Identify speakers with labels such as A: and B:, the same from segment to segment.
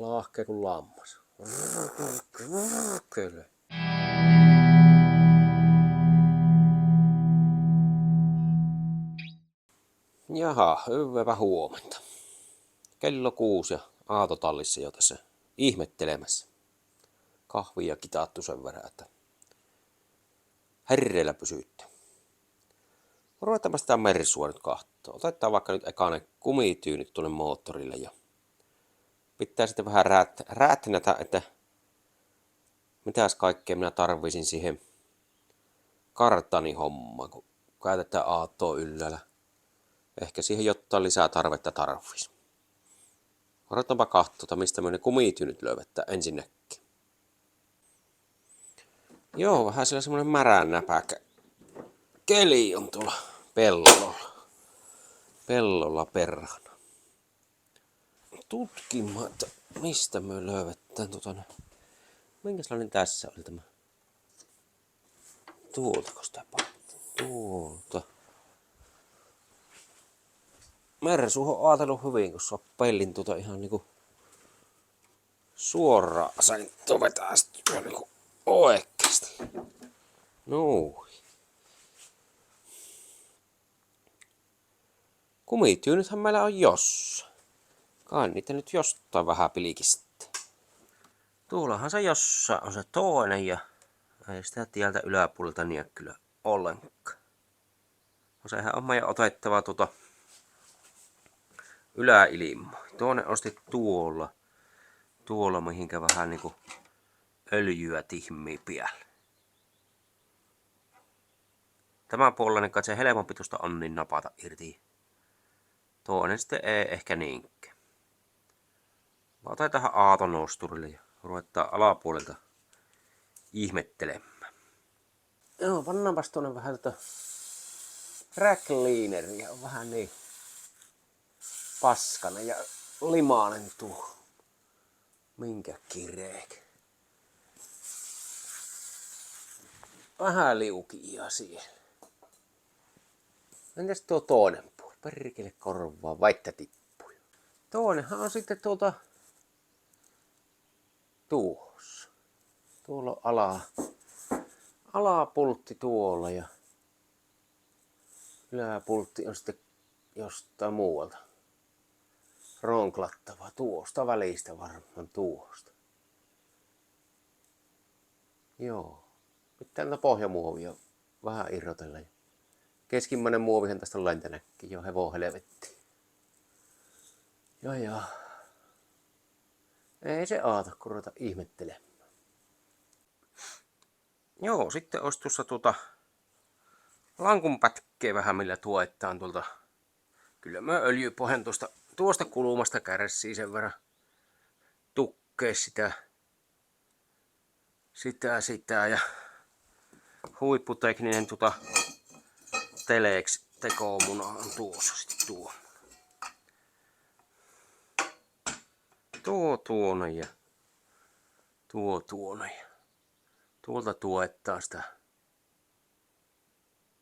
A: Lahkee kuin lammas. Kyllä. Jaha, hyvää huomenta. Kello 6 ja Aatotallissa jo tässä ihmettelemässä. Kahvia kitaattu sen verran, että herreillä pysytte. Ruvetaanpa sitä Mersua nyt kahtoo. Otetaan vaikka nyt ekainen kumityynyt tuonne moottorille ja pitää sitten vähän räätnätä, että mitäs kaikkea minä tarvisin siihen kartani hommaan, kun käytetään Aattoa yllällä. Ehkä siihen jotain lisää tarvetta tarvisi. Odotetaanpa katsoa, mistä me ne kumityynyt löydetään ensinnäkin. Joo, vähän siellä semmonen märän näpäkä keli on tuolla pellolla. Pellolla perhana. Tutkimaan, että mistä me löydetään minkälainen tässä oli tämä? Tuoltako sitä paittiin? Tuolta. Mersu on ajatellut hyvin, kun saa pellin ihan niinku suoraan asentoon vetää sitten niinku oikeesti. Noin. Kumityynythän meillä on jossain. Kai niitä nyt jostain vähän pilkistä. Tuollahan se jossain on se toinen ja ei sitä tieltä yläpuolelta niin kyllä ollenkaan. No sehän on meidän otettava yläilmaa. Toinen osti tuolla mihinkä vähän niinku öljyä tihmii päälle. Tämän puolella kai se helpompi tuosta on niin napata irti. Toinen sitten ei ehkä niinkään. Otetaan Aaton nosturille ja ruvetaan alapuolelta ihmettelemään. Joo, pannaanpas tuonne vähän track cleaneria. On vähän niin paskana ja limainen tuo. Minkä kireek. Vähän liukia siellä. Entäs tuo toinen puoli? Perkele korvaa, vaikka tippui. Toinenhan on sitten tuossa. Tuolla on alapultti tuolla ja yläpultti on sitten jostain muualta ronklattava. Tuosta välistä varmaan tuosta. Joo. Pitää näitä pohjamuovia vähän irrotella. Keskimmäinen muovihan tästä on lentänäkki. Jo hevon helvetti. Joo. Ei se aata, kun ruveta ihmettelemään. Joo, sitten olisi tuossa lankun pätkee vähän millä tuetaan tuolta. Kyllä mä öljypohjan tuosta kulmasta kärsii sen verran tukkee sitä ja huipputekninen Telex tekomuna on tuossa sitten tuonne ja tuonne ja tuolta tuettaa sitä.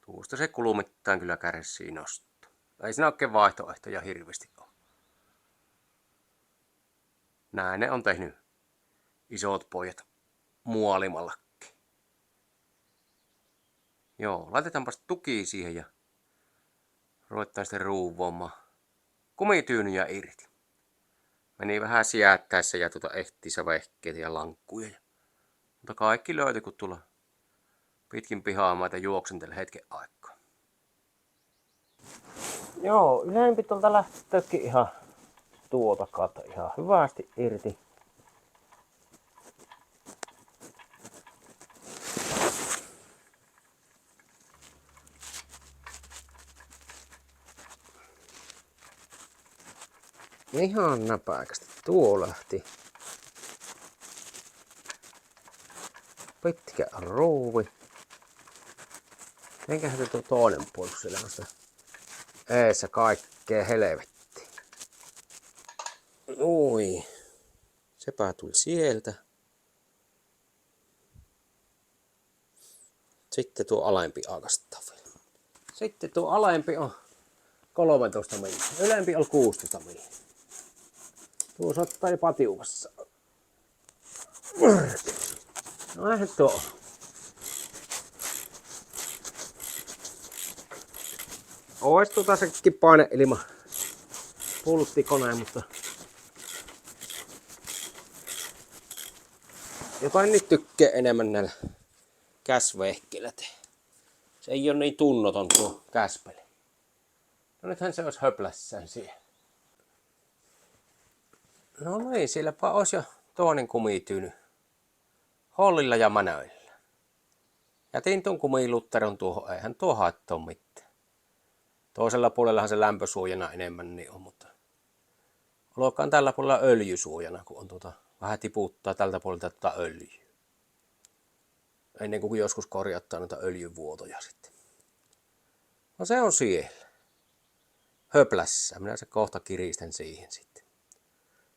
A: Tuosta se kulmittain kyllä kärsii nostaa. Ei siinä oikein vaihtoehtoja hirveästi ole. Näin ne on tehnyt isot pojat muolimallakin. Joo, laitetaanpa tuki siihen ja ruvetaan sitten ruuvoamaan kumityynyjä irti. Meni vähän siättäessä ja ehtiissä vehkeitä ja lankkuja. Mutta kaikki löytyi, kun tulla pitkin pihaamaita juoksentele hetken aikaa. Joo, ylempi tuolta lähtökin ihan tuota kautta ihan hyvästi irti. Ihan näpäkästi. Tuo lähti. Pitkä ruuvi. Enkähän se tuo toinen puoli siellä on sitä eessä kaikkea helvetti. Ui. Sepä tuli sieltä. Sitten tuo alempi aukastaa vielä. Sitten tuo alempi on 13 milliä. Ylempi on 16 milliä. Tuo saattaa jopa tiukassa. No eihän tuo. Ois sekin paineilma pulttikone, mutta jotain nyt tykkää enemmän näillä käsvehkeillä. Se ei ole niin tunnoton tuo käspeli. No nythän se olisi höplässään siihen. No niin, silläpä olisi jo toinen kumityyny. Hollilla ja manöillä. Jätin tuon kumilutteron tuohon, eihän tuo haittaa mitään. Toisella puolellahan se lämpösuojana enemmän niin on, mutta olkoon tällä puolella öljysuojana, kun on vähän tiputtaa tältä puolelta öljyä. Ennen kuin joskus korjattaa noita öljyvuotoja sitten. No se on siellä. Höplässä. Minä se kohta kiristän siihen sitten.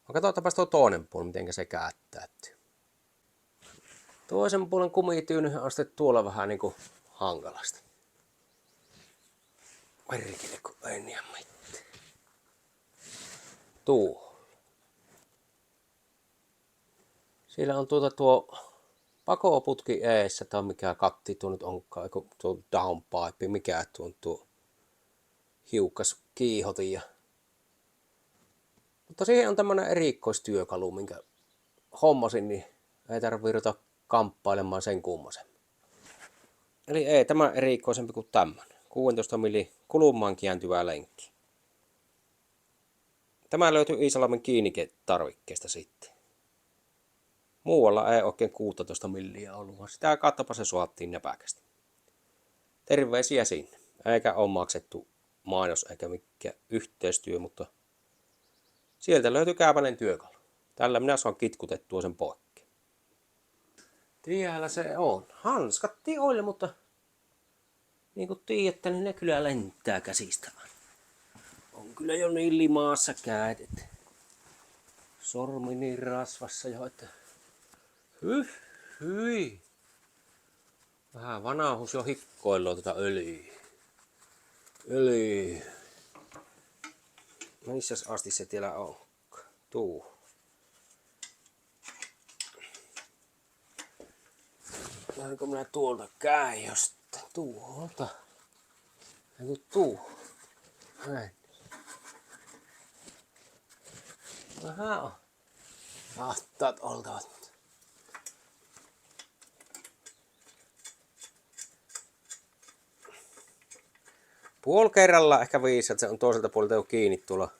A: No katsotaanpas tuo toinen puoli, miten se käyttäytyy. Toisen puolen kumityyny on sitten tuolla vähän niinku hankalasti. Perkele, kun ei niin mitään. Tuo. Siellä on tuo pakoputki eessä, tai mikä katti tuo nyt onkaan, eikö tuo downpipe, mikä tuo hiukkas kiihotin. Mutta siihen on tämmönen erikoistyökalu, minkä hommasin, niin ei tarvitse ruveta kamppailemaan sen kummosen. Eli ei tämä erikoisempi kuin tämmönen. 16 mm kulmaan kääntyvää lenkki. Tämä löytyy Iisalmen kiinniketarvikkeesta sitten. Muualla ei oikein 16 milliä ollut, vaan sitä kattopa se suattiin näpäkästi. Terveisiä sinne. Eikä ole maksettu mainos eikä mikään yhteistyö, mutta sieltä löytyy kääpäinen työkalu. Tällä minä saan kitkutettua sen poikki. Tiellä se on. Hanskatti oli, mutta niin kuin tiedätte, niin ne kyllä lentää käsistä. On kyllä jo niin limaassa kädet. Sormi niin rasvassa jo, että hyi. Vähän vanahus jo hikkoillaan tuota öljyä. Missäs asti se tiellä on? Tuu. Voinko minä tuolta käy jostain? Tuolta. Eiku tuu. Näin. Vähän on. Ahtaat oltavat. Puoli kerralla ehkä viisi, että se on toiselta puolelta jo kiinni tuolla.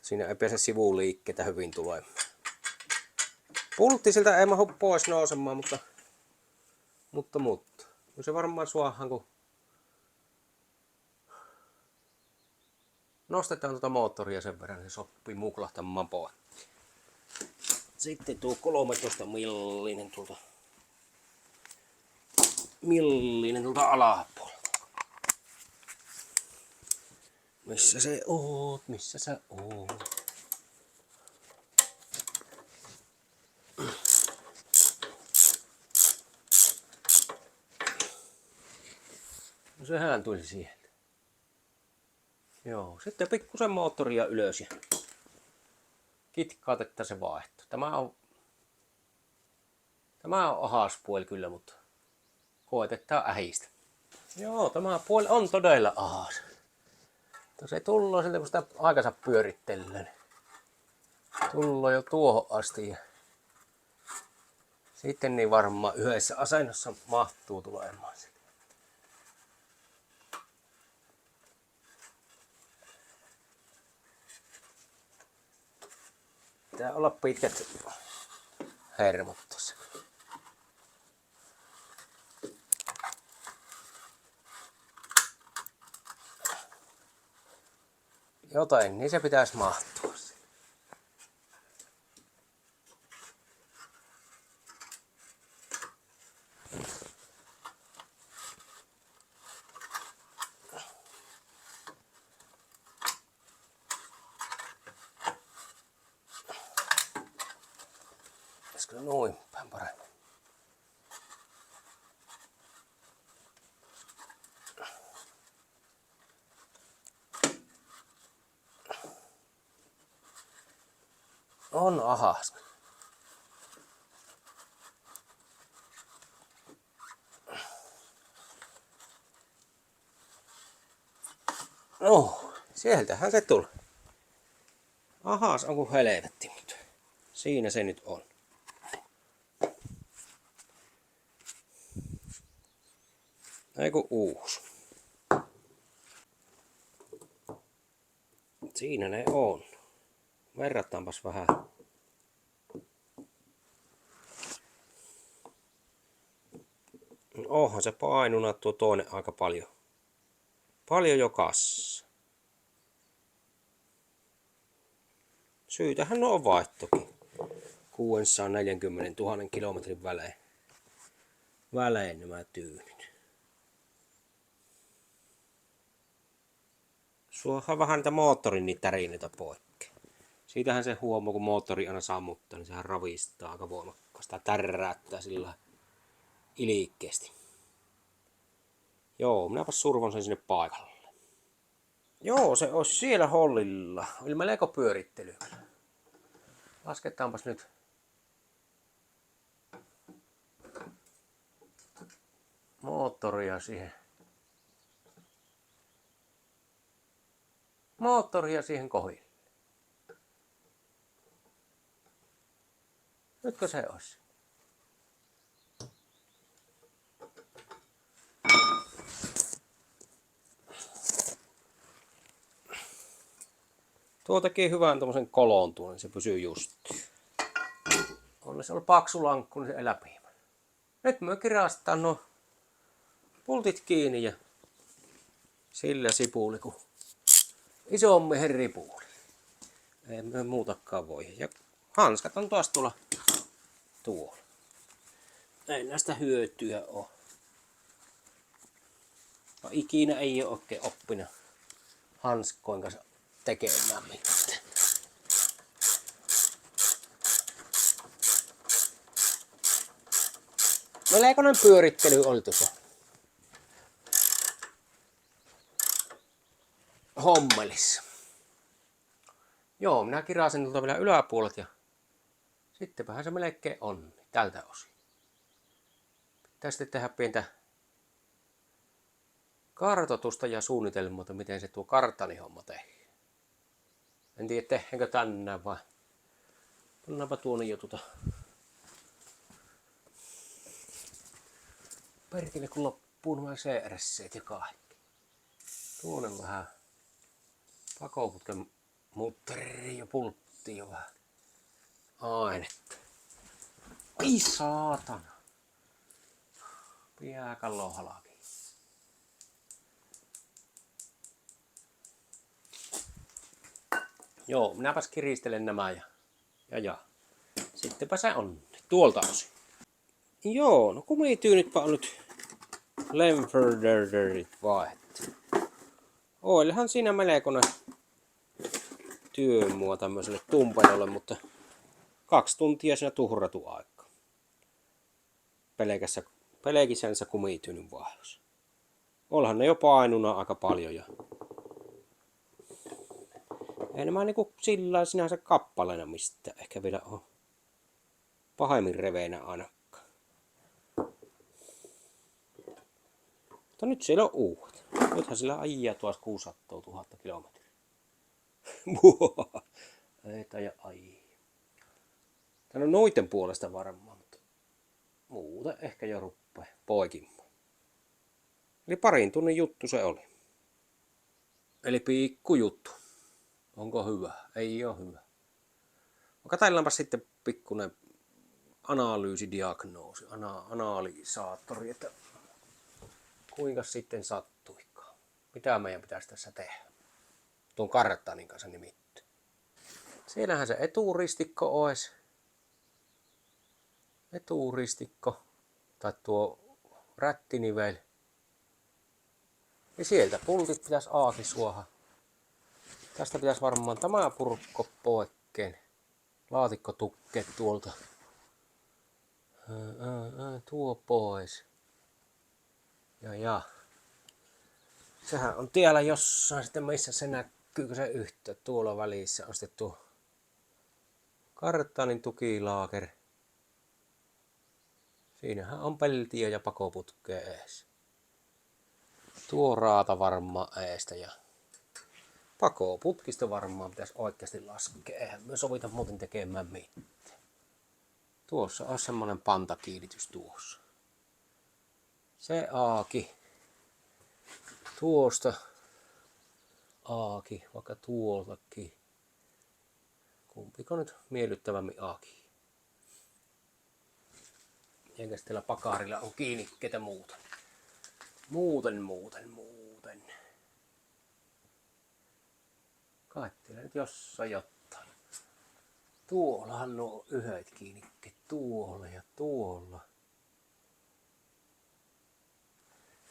A: Siinä ei pääse sivuliikkeitä hyvin tulemaan. Pultti siltä ei mahdu pois nousemaan, mutta. No se varmaan suohan, kun nostetaan tuota moottoria sen verran, niin se sopii muklahtamaan pois. Sitten tuo 13 millinen tuolta alapuolelta. Missä se oot? Missä sä oot? No sehän tuli sieltä. Joo, sitten pikkusen moottoria ylös ja kitkaat, että se vaihtuu. Tämä on ahas puoli kyllä, mutta koetetaan ähistä. Joo, tämä puoli on todella ahas. Se tulloo siltä, kun sitä aikansa pyörittelee. Tulloo jo tuohon asti. Ja sitten niin varmaan yhdessä asennossa mahtuu tulemaan. Pitää olla pitkät hermot tossa. Jotain, niin se pitäisi mahtua. Pitäisikö noin päin paremmin? on ahas. No, sieltähän se tuli. Ahas on kuin helvetti, mutta siinä se nyt on. Eiku uusi. Siinä ne on. Verrataanpas vähän. Onhan se painuna tuo toinen aika paljon. Paljon jo kassa. Syytähän on vaihtokin. 640 000 kilometrin välein nämä tyynyt. Suohan vähän niitä moottorin niitä tärineitä poikki. Siitähän se huomaa, kun moottori aina sammuttaa, niin sehän ravistaa aika voimakkaasti. Tai tärräyttää sillä ilkeästi. Joo, minäpä survon sen sinne paikalle. Joo, se olisi siellä hollilla. Oli melko pyörittely. Lasketaanpas nyt. Moottoria siihen kohille. Nytkö se olisi? Tuo tekee hyvän tommosen kolon tuon, niin se pysyy just. On se ollut paksu lankku, niin se läpi. Nyt me kirastaan nuo pultit kiinni ja sillä sipuli kun isommihin ripuuli. Ei me muutakaan voi. Ja hanskat on taas tuolla. Ei näistä hyötyä ole. No, ikinä ei ole oikein oppinut hanskoin kanssa tekemään mitään. Melkoinen pyörittely oli tuossa hommelissa. Joo, minä kirasin tuolta vielä yläpuolet ja sittenpähän se melkein on tältä osin. Pitää sitten tehdä pientä kartoitusta ja suunnitelmaa, että miten se tuo kartanihomma tehdään. En tiedä tehdäänkö tänään vai pannaanpa tuonne jo perkele kun loppuu nämä CRS:t ja kaikki. Tuonne vähän pakoputken mutteri ja pultti ja vähän ainetta. Ai saatana. Piäkallon halki. Joo, minäpäs kiristelen nämä ja. Sittenpä se on tuolta osin. Joo, no kumityynytpä on nyt Lemferderit vaihdettu. Oillehan siinä melkoinen työ mua tämmöiselle tumpanolle, mutta 2 tuntia siinä tuhratu aika. Pelkisensä kumityynyn vaihdos. Olhan ne jo painuna aika paljon ja ei nämä niinku sillä sinänsä kappaleena mistään ehkä vielä on pahemmin reveinä ainakaan. Mutta nyt siellä on uudet. Nythän sillä ajaa tuossa 600 000 kilometriä. Ei taida ai. Tää on noiden puolesta varmaan, mutta muuten ehkä jo ruppee poikimaan. Eli 2 tunnin juttu se oli. Eli pikku juttu. Onko hyvä? Ei ole hyvä. Katsellaanpa sitten pikkuinen analyysidiagnoosi, analysaattori, että kuinka sitten sattuikaan. Mitä meidän pitäisi tässä tehdä? Tuon karttanin kanssa nimittäin. Siellähän se eturistikko olisi. Eturistikko. Tai tuo rättinivel. Ja sieltä pultit pitäisi aaki suoha. Tästä pitäisi varmaan tämä purkko poikkeen. Laatikko tukkee tuolta. Tuo pois. Ja. Sehän on tiellä jossain sitten, missä se näkyykö se yhtä. Tuolla välissä on sitten tuo Kartaanin tukilaaker. Siinähän on peltiä ja pakoputkea ees. Tuo raata varmaan eestä ja pakoputkista varmaan pitäisi oikeasti laskea. Eihän me sovita muuten tekemään mitään. Tuossa on semmonen pantakiinnitys tuossa. Se aaki. Tuosta aaki, vaikka tuoltakin. Kumpiko nyt miellyttävämmin aaki? Enkäs teillä pakarilla on kiinnikkeitä muuten. Muuten. Kai teillä nyt jossain jotain. Tuollahan nuo yhdet kiinnikkeet. Tuolla ja tuolla.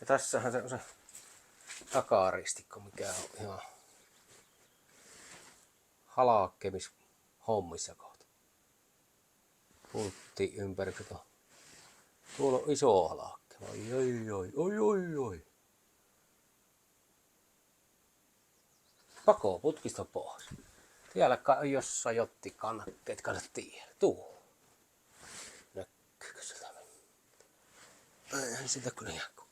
A: Ja tässähän se on se takaristikko, mikä on ihan halakkemis hommissa kohta. Pultti ympärykset on. Tuolla on iso halakke. Oi. Pakoputkista pois. Täällä on jossain jotti kannakkeet, kannattiin. Tuo. Näkyykö sieltä? Eihän sitä kyllä ihan kun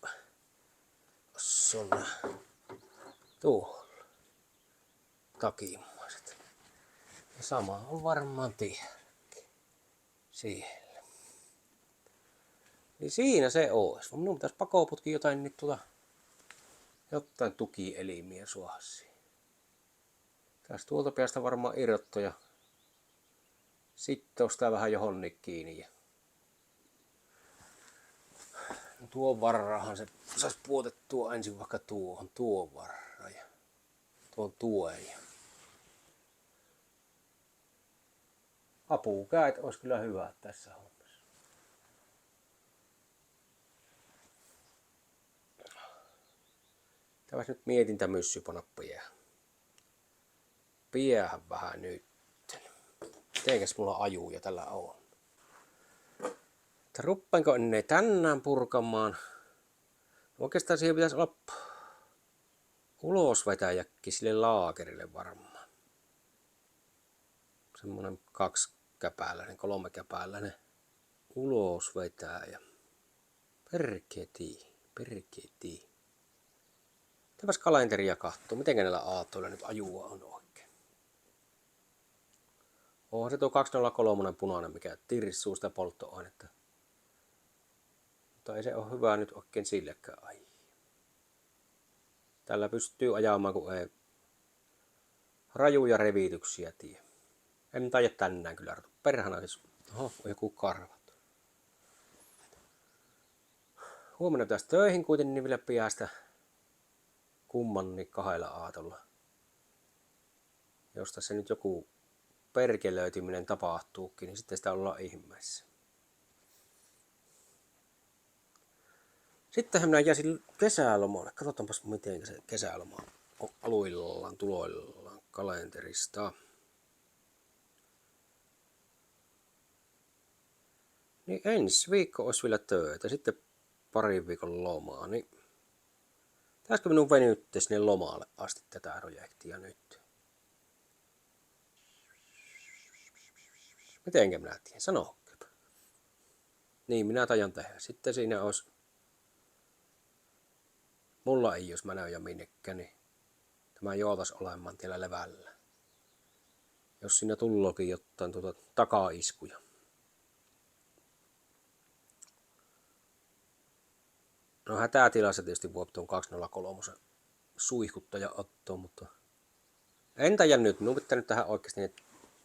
A: on tuolla. Takimmaiset. Ja sama on varmaan tielläkin. Siellä. Niin siinä se ois. Minun pitäisi pakoputki jotain nyt jotain tukielimiä suosia. Tästä tuolta päästä varmaan irrottoja. Sitten ostaa vähän johonkin kiinni. Ja tuon varrahan se saisi puotettua ensin vaikka tuon varra ja tuon tuen. Ja apukäät olisi kyllä hyvä tässä hommassa. Tämäs nyt mietintämyssypanappuja. Piähän vähän nyt. Mitenkäs mulla ajuja tällä on? Ruppaanko ne tänään purkamaan? Oikeastaan siihen pitäisi olla ulosvetäjäkin sille laakerille varmaan. Semmonen 2-käpäläinen, 3-käpäläinen ulosvetäjä. Perketi. Täpäs kalenteria kahtoo, miten näillä aatoilla nyt ajua on oikein. Onhan se tuo 203 punainen, mikä tirssuu sitä polttoainetta. Mutta ei se ole hyvä nyt oikein sillekään ajaa. Tällä pystyy ajamaan, kun ei rajuja revityksiä tie. En taida tänään kyllä ruveta. Perhana siis. Oho, on joku karvat. Huomenna pitäisi töihin kuitenkin niin vielä päästä kummankin 2 aatolla. Josta se nyt joku perkelöityminen tapahtuukin, niin sitten sitä ollaan ihmeessä. Sittenhän minä jäisin kesälomalle. Katsotaanpas miten se kesäloma on aluillaan, tuloillaan kalenterista. Niin ensi viikko olisi vielä töitä, sitten parin viikon lomaa. Niin pitäisikö minun venyttää sinne lomalle asti tätä projektia nyt? Mitenkä minä tiedän? Sanokaa. Niin, minä tajan tehdä. Sitten siinä olisi mulla ei, jos mä näy ja minnekään, niin tämä joutas olemaan tiellä levällä. Jos siinä tullookin jotain takaiskuja. No hätätilassa tietysti voi tuon 203 suihkuttaja ottaa, mutta entä ja nyt? Minun pitää nyt tähän oikeasti ne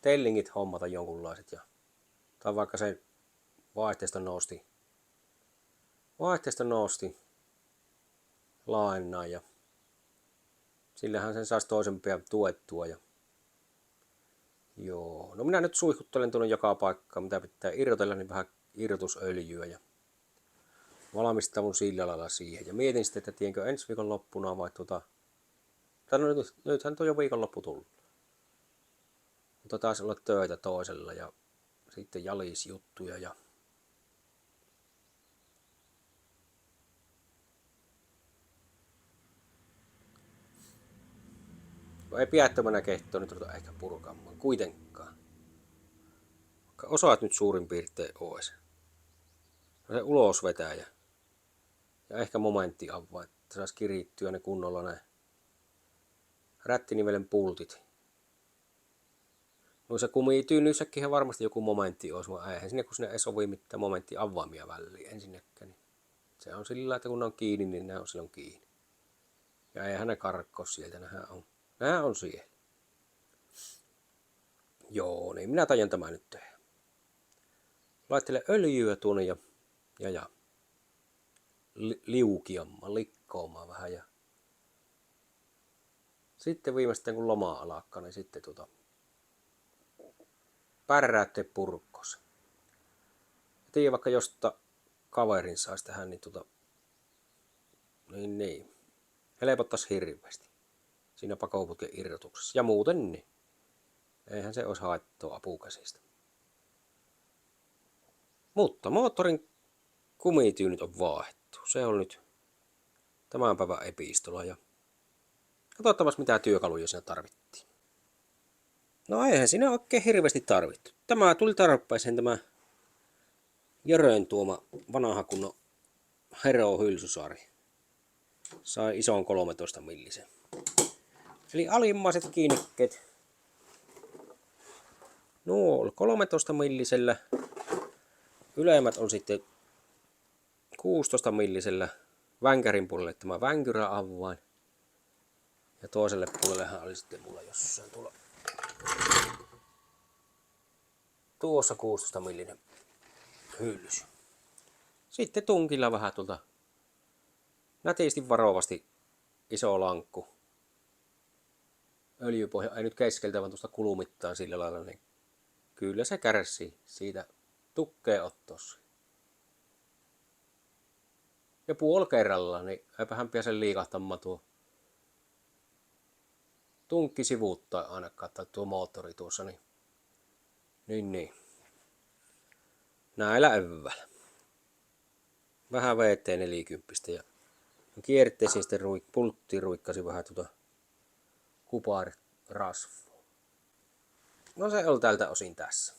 A: tellingit hommata jonkunlaiset. Tai vaikka se vaihteisto nosti lainaan ja sillähän sen saisi toisempia tuettua. Ja joo, no minä nyt suihkuttelen tuonne joka paikkaan, mitä pitää irrotella, niin vähän irrotusöljyä ja valmistaudun sillä lailla siihen. Ja mietin sitten, että tienkö ensi viikon loppuna vai tai no nythän tuo jo viikonloppu tullut. Mutta taisi olla töitä toisella ja sitten jalisjuttuja ja ei piättömänä kehtoa nyt ruveta ehkä purkaamaan kuitenkaan. Osaat nyt suurin piirtein ois. Se ulosvetäjä. Ja ehkä momenttiavaa, että saisi kirittyä ne kunnolla näin. Rättinivelen pultit. Noissa kumityynyissäkin varmasti joku momentti olisi, vaan eihän sinne kun sinne ei sovi mitään momenttiavaimia väliin ensinnäkään. Niin se on sillä, että kun ne on kiinni, niin ne on silloin kiinni. Ja eihän ne karkko sieltä, nämä on siellä. Joo, niin minä tajan tämän nyt tehdä. Laittele öljyä tuonne ja likkoomaan vähän ja sitten viimeistään kun loma alkaa, niin sitten pärräytte purkkossa. Tiedä vaikka josta kaverin saisi tähän, niin helpottaisi hirveästi siinä pakoputken irrotuksessa. Ja muuten niin. Eihän se olisi haittoa apukäsistä. Mutta moottorin kumityynit on vaihdettu. Se on nyt tämän päivän epistola ja katsotaan mitä työkaluja siinä tarvittiin. No eihän siinä oikein hirveästi tarvittu. Tämä tuli tarpeeseen tämä Jörön tuoma vanha kunnon Hero hylsysari. Sai ison 13 millisen. Eli alimmaiset kiinnikkeet. Nuo 13 millisellä. Ylemmät on sitten 16 millisellä. Vänkärin puolelle tämä vänkyräavain. Ja toiselle puolellehan oli sitten mulla jossain tuossa 16 millinen hyllys. Sitten tunkilla vähän nätisti varovasti iso lankku. Öljypohja ei nyt keskeltä, vaan tuosta kulumittaan sillä lailla, niin kyllä se kärsii siitä tukkeenotossa. Ja puoli kerrallaan, niin eipähän pääse liikahtamaan tuo tunkki sivuuttaa ainakaan, tai tuo moottori tuossa, niin. Näillä eväillä. Vähän VT40 ja kierteisiin sitten pulttiin ruikkasi vähän kuparirasvua. No se on tältä osin tässä.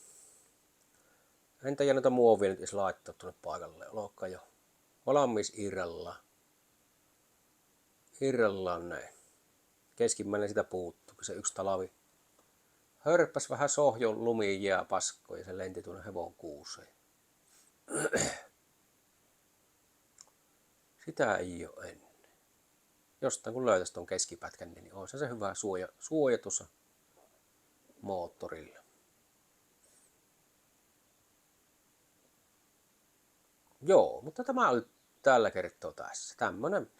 A: En tiedä noita muovia nyt edes laittaa tuonne paikalle. Olkoon jo valmis irrallaan näin. Keskimmäinen sitä puuttuu, kun se yksi talavi hörppäs vähän sohjon lumiin jää paskoon ja se lenti tuonne hevon kuuseen. Sitä ei ole ennen. Jostain kun löytäisi tuon keskipätkän, niin olisi se hyvä suoja tuossa moottorilla. Joo, mutta tämä oli tällä kertaa tässä. Tämmönen.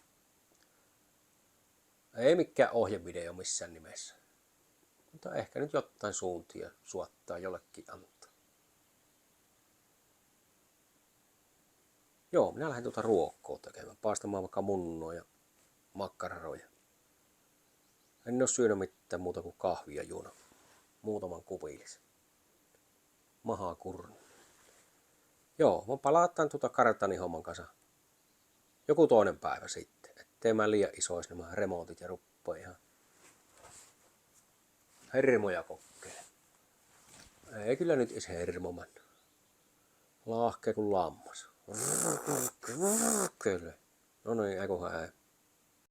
A: Ei mikään ohjevideo missään nimessä. Mutta ehkä nyt jotain suuntia suottaa jollekin antaa. Joo, minä lähden ruokkoa tekemään. Paastamaan vaikka munnoa ja makkararoja. En ole syönyt mitään muuta kuin kahvia juonut. Muutaman kupillisen. Mahaa kurni. Joo, mä palataan kartani homman kanssa joku toinen päivä sitten. Ettei mä liian isois nämä remontit ja ruppaa ihan hermoja kokkele. Ei kyllä nyt edes hermoman. Lahkee kuin lammas. Kyllä. No niin, eiköhän